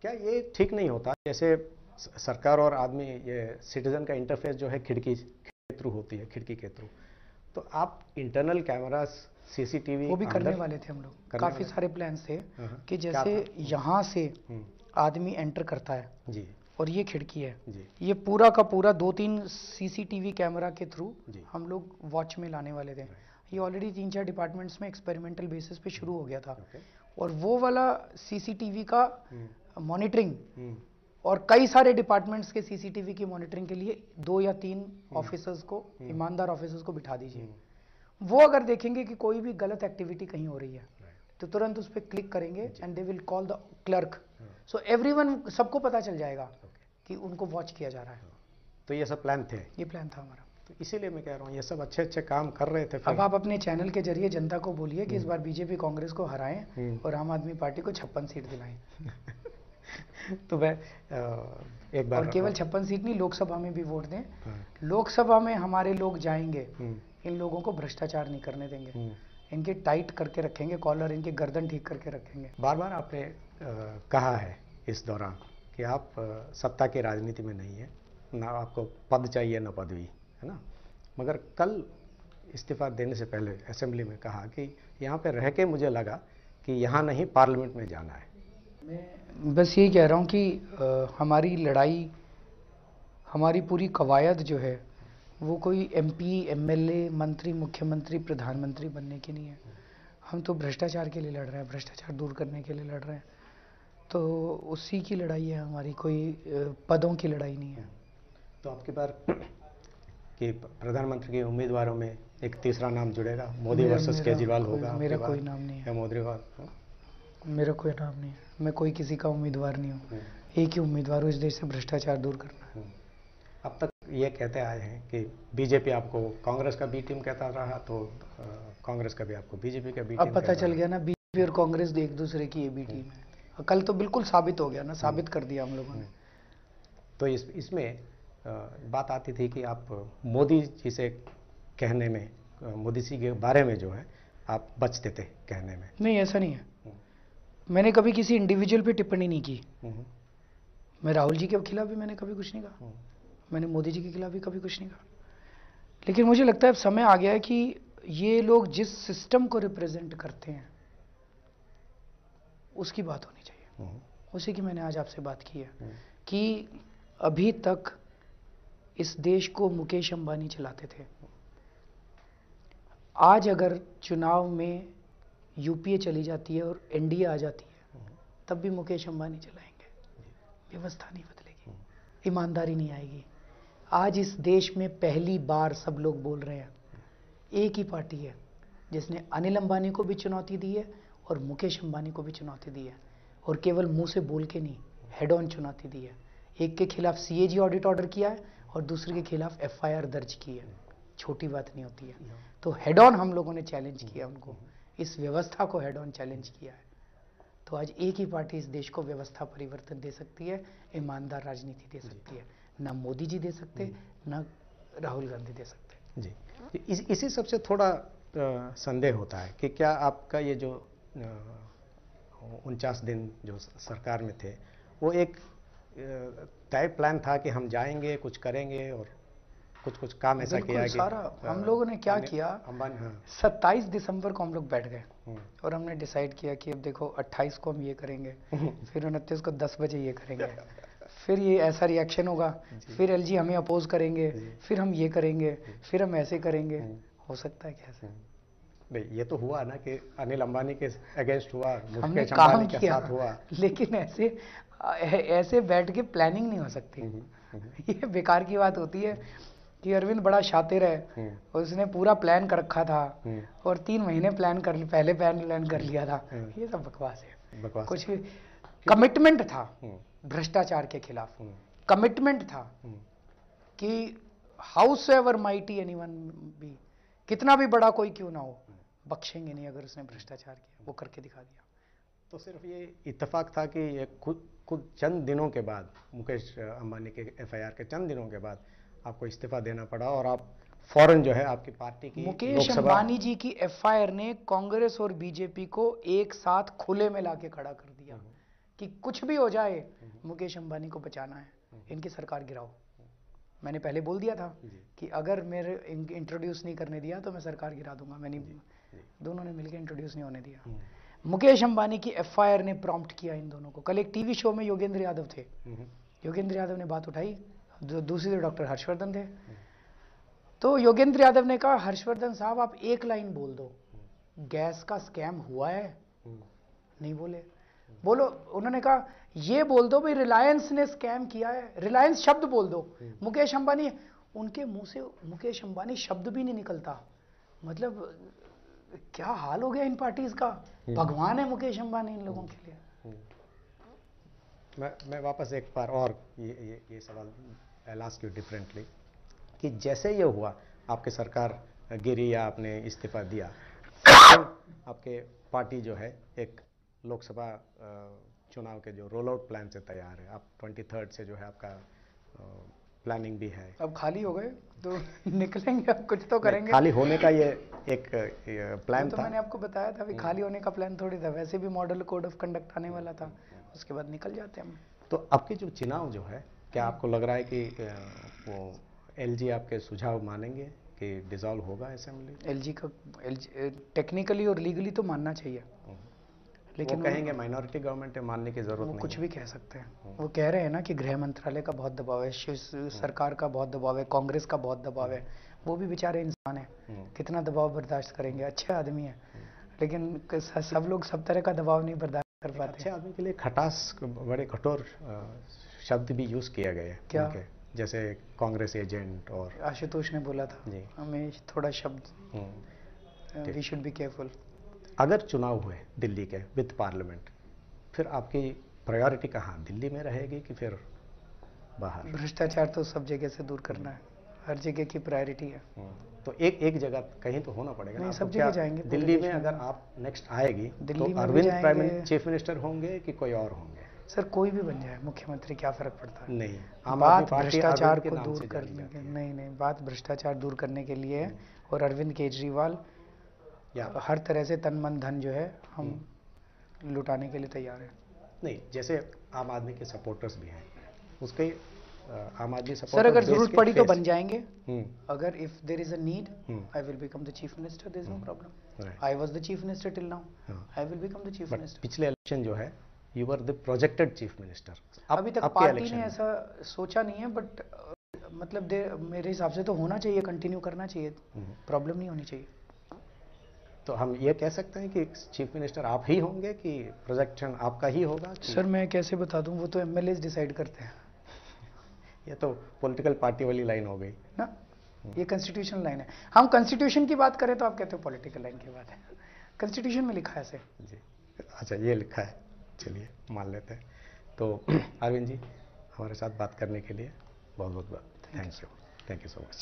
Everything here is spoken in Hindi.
क्या ये ठीक नहीं होता? जैसे सरकार और आदमी, ये सिटीजन का इंटरफेस जो है खिड़की के थ्रू होती है, खिड़की के थ्रू। तो आप इंटरनल कैमरास, सीसीटीवी वो भी करने वाले थे हम लोग, काफ़ी सारे प्लान्स थे कि जैसे यहाँ से आदमी एंटर करता है जी, और ये खिड़की है जी, ये पूरा का पूरा 2-3 सीसीटीवी कैमरा के थ्रू जी। हम लोग वॉच में लाने वाले थे। ये ऑलरेडी 3-4 डिपार्टमेंट्स में एक्सपेरिमेंटल बेसिस पे शुरू हो गया था। ओके। और वो वाला सीसीटीवी का मॉनिटरिंग हम्म, और कई सारे डिपार्टमेंट्स के सीसीटीवी की मॉनिटरिंग के लिए 2 या 3 ऑफिसर्स को, ईमानदार ऑफिसर्स को बिठा दीजिए। वो अगर देखेंगे कि कोई भी गलत एक्टिविटी कहीं हो रही है तो तुरंत उस पर क्लिक करेंगे and they will call the clerk. So everyone, सबको पता चल जाएगा कि उनको वॉच किया जा रहा है। तो ये सब प्लान थे? ये प्लान था हमारा। तो इसीलिए मैं कह रहा हूँ ये सब अच्छे अच्छे काम कर रहे थे। अब आप अपने चैनल के जरिए जनता को बोलिए कि इस बार बीजेपी कांग्रेस को हराएं और आम आदमी पार्टी को 56 सीट दिलाएं। तो मैं एक बार, और केवल 56 सीट नहीं, लोकसभा में भी वोट दें। लोकसभा में हमारे लोग जाएंगे, इन लोगों को भ्रष्टाचार नहीं करने देंगे, इनके टाइट करके रखेंगे कॉलर, इनके गर्दन ठीक करके रखेंगे। बार बार आपने कहा है इस दौरान कि आप सत्ता की राजनीति में नहीं है, ना आपको पद चाहिए ना पदवी, है ना? मगर कल इस्तीफा देने से पहले असेंबली में कहा कि यहाँ पे रह के मुझे लगा कि यहाँ नहीं पार्लियामेंट में जाना है। मैं बस यही कह रहा हूँ कि हमारी लड़ाई, हमारी पूरी कवायद जो है वो कोई एमपी, एमएलए, मंत्री, मुख्यमंत्री, प्रधानमंत्री बनने की नहीं है। हम तो भ्रष्टाचार के लिए लड़ रहे हैं, भ्रष्टाचार दूर करने के लिए लड़ रहे हैं। तो उसी की लड़ाई है हमारी, कोई पदों की लड़ाई नहीं है। तो आपकी बार कि प्रधानमंत्री के उम्मीदवारों में एक तीसरा नाम जुड़ेगा, मोदी वर्सेस केजरीवाल होगा? मेरा कोई नाम नहीं है। मोदीवाल? मेरा कोई नाम नहीं है, मैं कोई किसी का उम्मीदवार नहीं हूँ। एक ही उम्मीदवार हूँ, इस देश से भ्रष्टाचार दूर करना है। अब तक ये कहते आए हैं कि बीजेपी आपको कांग्रेस का बी टीम कहता रहा, तो कांग्रेस का भी आपको बीजेपी का बी टीम। अब पता चल गया ना, बीजेपी और कांग्रेस एक दूसरे की ये बी टीम है। कल तो बिल्कुल साबित हो गया ना, साबित कर दिया हम लोगों ने। तो इसमें बात आती थी कि आप मोदी जी से कहने में, मोदी जी के बारे में जो है आप बचते थे कहने में। नहीं, ऐसा नहीं है। मैंने कभी किसी इंडिविजुअल पे टिप्पणी नहीं की। मैं राहुल जी के खिलाफ भी मैंने कभी कुछ नहीं कहा, मैंने मोदी जी के खिलाफ भी कभी कुछ नहीं कहा। लेकिन मुझे लगता है अब समय आ गया है कि ये लोग जिस सिस्टम को रिप्रेजेंट करते हैं उसकी बात होनी चाहिए। उसी की मैंने आज आपसे बात की है कि अभी तक इस देश को मुकेश अंबानी चलाते थे। आज अगर चुनाव में यूपीए चली जाती है और एनडीए आ जाती है, तब भी मुकेश अंबानी चलाएंगे। व्यवस्था नहीं बदलेगी, ईमानदारी नहीं आएगी। आज इस देश में पहली बार सब लोग बोल रहे हैं, एक ही पार्टी है जिसने अनिल अंबानी को भी चुनौती दी है और मुकेश अंबानी को भी चुनौती दी है, और केवल मुंह से बोल के नहीं, हेड ऑन चुनौती दी है। एक के खिलाफ सीएजी ऑडिट ऑर्डर किया है और दूसरे के खिलाफ एफआईआर दर्ज की है। छोटी बात नहीं होती है। तो हेड ऑन हम लोगों ने चैलेंज किया उनको, इस व्यवस्था को हेड ऑन चैलेंज किया है। तो आज एक ही पार्टी इस देश को व्यवस्था परिवर्तन दे सकती है, ईमानदार राजनीति दे सकती है। ना मोदी जी दे सकते, ना राहुल गांधी दे सकते। जी, इसी सबसे थोड़ा संदेह होता है कि क्या आपका ये जो 49 दिन जो सरकार में थे, वो एक तय प्लान था कि हम जाएंगे, कुछ करेंगे और कुछ काम ऐसा किया कि सारा हम लोगों ने क्या किया, 27 दिसंबर को हम लोग बैठ गए और हमने डिसाइड किया कि अब देखो 28 को हम ये करेंगे, फिर 29 को 10 बजे ये करेंगे, फिर ये ऐसा रिएक्शन होगा, फिर एलजी हमें अपोज करेंगे, फिर हम ये करेंगे, फिर हम ऐसे करेंगे। हो सकता है कैसे? नहीं, ये तो हुआ ना कि अनिल अंबानी के अगेंस्ट हुआ, हमने काम किया, हुआ। लेकिन ऐसे बैठ के प्लानिंग नहीं हो सकती। ये बेकार की बात होती है कि अरविंद बड़ा शातिर है, उसने पूरा प्लान कर रखा था और 3 महीने पहले प्लान कर लिया था। ये सब बकवास है। कुछ कमिटमेंट था भ्रष्टाचार के खिलाफ, कमिटमेंट था कि howsoever mighty anyone be, कितना भी बड़ा कोई क्यों ना हो, बख्शेंगे नहीं अगर उसने भ्रष्टाचार किया। वो करके दिखा दिया। तो सिर्फ ये इत्तेफाक था कि ये खुद चंद दिनों के बाद, मुकेश अंबानी के एफआईआर के चंद दिनों के बाद आपको इस्तीफा देना पड़ा और आप फौरन जो है आपकी पार्टी की मुकेश अंबानी जी की एफआईआर ने कांग्रेस और बीजेपी को एक साथ खुले में लाके खड़ा कर दिया कि कुछ भी हो जाए मुकेश अंबानी को बचाना है, इनकी सरकार गिराओ। मैंने पहले बोल दिया था कि अगर मेरे इंट्रोड्यूस नहीं करने दिया तो मैं सरकार गिरा दूंगा। मैंने दोनों ने मिलकर इंट्रोड्यूस नहीं होने दिया। मुकेश अंबानी की एफआईआर ने प्रॉम्प्ट किया इन दोनों को। कल एक टीवी शो में योगेंद्र यादव थे, योगेंद्र यादव ने बात उठाई, दूसरी तरफ डॉक्टर हर्षवर्धन थे। तो योगेंद्र यादव ने कहा, हर्षवर्धन साहब आप एक लाइन बोल दो, गैस का स्कैम हुआ है? नहीं बोले। बोलो, उन्होंने कहा ये बोल दो भाई रिलायंस ने स्कैम किया है, रिलायंस शब्द बोल दो। मुकेश अंबानी, उनके मुंह से मुकेश अंबानी शब्द भी नहीं निकलता। मतलब क्या हाल हो गया इन पार्टीज का। भगवान है मुकेश अंबानी इन लोगों के लिए। मैं वापस एक बार और ये सवाल आई आस्क यू डिफरेंटली कि जैसे ये हुआ, आपकी सरकार गिरी या आपने इस्तीफा दिया, तो आपके पार्टी जो है एक लोकसभा चुनाव के जो रोल आउट प्लान से तैयार है। आप 23 से जो है आपका प्लानिंग भी है। अब खाली हो गए तो निकलेंगे, अब कुछ तो करेंगे। खाली होने का ये एक प्लान तो था। मैंने आपको बताया था, खाली होने का प्लान थोड़ी था। वैसे भी मॉडल कोड ऑफ कंडक्ट आने वाला था, उसके बाद निकल जाते हम। तो आपके जो चुनाव जो है, क्या आपको लग रहा है कि वो एलजी आपके सुझाव मानेंगे कि डिसॉल्व होगा असेंबली? एलजी टेक्निकली और लीगली तो मानना चाहिए, लेकिन वो कहेंगे माइनॉरिटी गवर्नमेंट है, मानने की जरूरत नहीं। वो कुछ भी कह सकते हैं। वो कह रहे हैं ना कि गृह मंत्रालय का बहुत दबाव है, सरकार का बहुत दबाव है, कांग्रेस का बहुत दबाव है। वो भी बेचारे इंसान है, कितना दबाव बर्दाश्त करेंगे। अच्छे आदमी है, लेकिन सब लोग सब तरह का दबाव नहीं बर्दाश्त कर पाते। अच्छे आदमी के लिए खटास, बड़े कठोर शब्द भी यूज किया गया है। क्या? जैसे कांग्रेस एजेंट, और आशुतोष ने बोला था हमें थोड़ा शब्द, वी शुड बी केयरफुल। अगर चुनाव हुए दिल्ली के विद पार्लियामेंट, फिर आपकी प्रायोरिटी कहाँ, दिल्ली में रहेगी कि फिर बाहर? भ्रष्टाचार तो सब जगह से दूर करना है, हर जगह की प्रायोरिटी है। तो एक जगह कहीं तो होना पड़ेगा। नहीं, सब जगह जाएंगे। दिल्ली में अगर आप नेक्स्ट आएगी तो अरविंद चीफ मिनिस्टर होंगे कि कोई और होंगे? सर कोई भी बन जाए मुख्यमंत्री, क्या फर्क पड़ता है? नहीं, बात भ्रष्टाचार को दूर करने के, नहीं, बात भ्रष्टाचार दूर करने के लिए है। और अरविंद केजरीवाल हर तरह से तन मन धन जो है हम लुटाने के लिए तैयार हैं। नहीं, जैसे आम आदमी के सपोर्टर्स भी हैं, उसके आम आदमी सपोर्टर, सर अगर जरूरत पड़ी तो बन जाएंगे। अगर if there is a need, I will become the chief minister, there is no problem. I was the chief minister till now, I will become the chief minister. पिछले इलेक्शन जो है, you were the projected chief minister. अभी तक पार्टी ने ऐसा सोचा नहीं है, बट मतलब मेरे हिसाब से तो होना चाहिए, कंटिन्यू करना चाहिए, प्रॉब्लम नहीं होनी चाहिए। तो हम ये कह सकते हैं कि चीफ मिनिस्टर आप ही होंगे कि प्रोजेक्शन आपका ही होगा? सर मैं कैसे बता दूं, वो तो एमएलएस डिसाइड करते हैं। ये तो पॉलिटिकल पार्टी वाली लाइन हो गई ना, ये कॉन्स्टिट्यूशन लाइन है। हम कॉन्स्टिट्यूशन की बात करें तो आप कहते हो पॉलिटिकल लाइन की बात है, कॉन्स्टिट्यूशन में लिखा है ऐसे जी। अच्छा, ये लिखा है, चलिए मान लेते हैं। तो अरविंद जी, हमारे साथ बात करने के लिए बहुत बहुत थैंक यू सो मच।